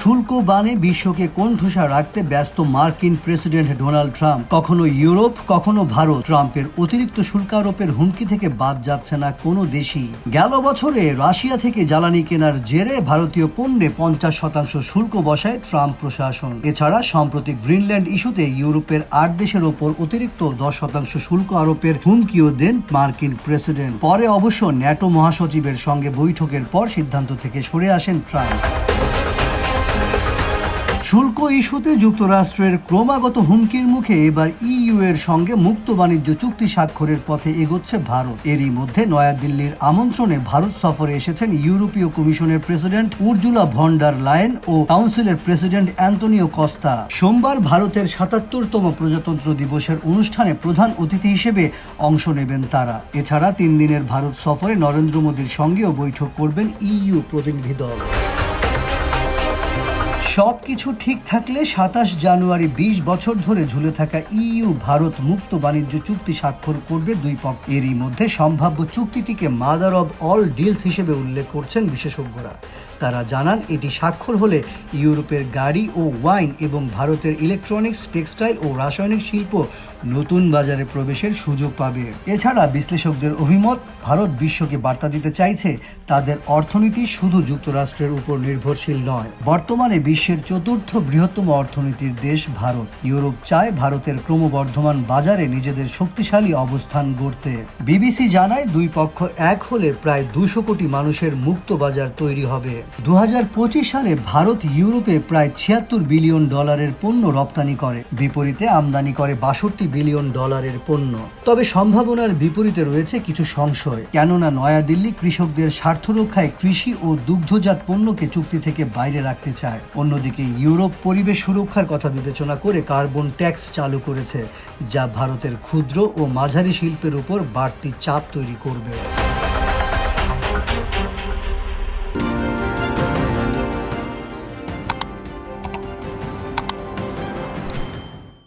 শুল্ক বানে বিশ্বকে কোণঠাসা রাখতে ব্যস্ত মার্কিন প্রেসিডেন্ট ডোনাল্ড ট্রাম্প। কখনো ইউরোপ, কখনো ভারত। ট্রাম্পের অতিরিক্ত শুল্ক আরোপের হুমকি থেকে বাদ যাচ্ছে না কোনো দেশই। গেল বছরে রাশিয়া থেকে জ্বালানি কেনার জেরে ভারতীয় পণ্যে 50% শুল্ক বসায় ট্রাম্প প্রশাসন। এছাড়া সম্প্রতি গ্রিনল্যান্ড ইস্যুতে ইউরোপের 8 দেশের ওপর অতিরিক্ত 10% শুল্ক আরোপের হুমকিও দেন মার্কিন প্রেসিডেন্ট। পরে অবশ্য ন্যাটো মহাসচিবের সঙ্গে বৈঠকের পর সিদ্ধান্ত থেকে সরে আসেন ট্রাম্প। শুল্ক ইস্যুতে যুক্তরাষ্ট্রের ক্রমাগত হুমকির মুখে এবার ইইউ এর সঙ্গে মুক্ত বাণিজ্য চুক্তি স্বাক্ষরের পথে এগোচ্ছে ভারত। এরই মধ্যে নয়াদিল্লির আমন্ত্রণে ভারত সফরে এসেছেন ইউরোপীয় কমিশনের প্রেসিডেন্ট উর্জুলা ভন ডার লায়েন ও কাউন্সিলের প্রেসিডেন্ট অ্যান্তোনিও কস্তা। সোমবার ভারতের ৭৭তম প্রজাতন্ত্র দিবসের অনুষ্ঠানে প্রধান অতিথি হিসেবে অংশ নেবেন তারা। এছাড়া 3 দিনের ভারত সফরে নরেন্দ্র মোদীর সঙ্গেও বৈঠক করবেন ইইউ প্রতিনিধি দল। সবকিছু ঠিক থাকলে ২৭ জানুয়ারি ২০ বছর ধরে ঝুলে থাকা ইইউ ভারত মুক্ত বাণিজ্য চুক্তি স্বাক্ষর করবে দুই পক্ষ। এরই মধ্যে সম্ভাব্য চুক্তিটিকে মাদার অব অল ডিলস হিসেবে উল্লেখ করছেন বিশেষজ্ঞরা। তারা জানান এটি স্বাক্ষর হলে ইউরোপের গাড়ি ও ওয়াইন এবং ভারতের ইলেকট্রনিক্স, টেক্সটাইল ও রাসায়নিক শিল্প নতুন বাজারে প্রবেশের সুযোগ পাবে। এছাড়া বিশ্লেষকদের অভিমত, ভারত বিশ্বকে বার্তা দিতে চাইছে তাদের অর্থনীতি শুধু যুক্তরাষ্ট্রের উপর নির্ভরশীল নয়। বর্তমানে বিশ্বের 4র্থ বৃহত্তম অর্থনীতির দেশ ভারত। ইউরোপ চায় ভারতের ক্রমবর্ধমান বাজারে নিজেদের শক্তিশালী অবস্থান গড়তে। বিবিসি জানায় দুই পক্ষ এক হলে প্রায় 200 কোটি মানুষের মুক্ত বাজার তৈরি হবে। 2025 সালে ভারত ইউরোপে প্রায় $76 বিলিয়ন পণ্য রপ্তানি করে, বিপরীতে আমদানি করে $62 বিলিয়ন পণ্য। তবে সম্ভাবনার বিপরীতে রয়েছে কিছু সংশয়, কেননা নয়াদিল্লি কৃষকদের স্বার্থ রক্ষায় কৃষি ও দুগ্ধজাত পণ্যকে চুক্তি থেকে বাইরে রাখতে চায়। অন্যদিকে ইউরোপ পরিবেশ সুরক্ষার কথা বিবেচনা করে কার্বন ট্যাক্স চালু করেছে, যা ভারতের ক্ষুদ্র ও মাঝারি শিল্পের উপর বাড়তি চাপ তৈরি করবে।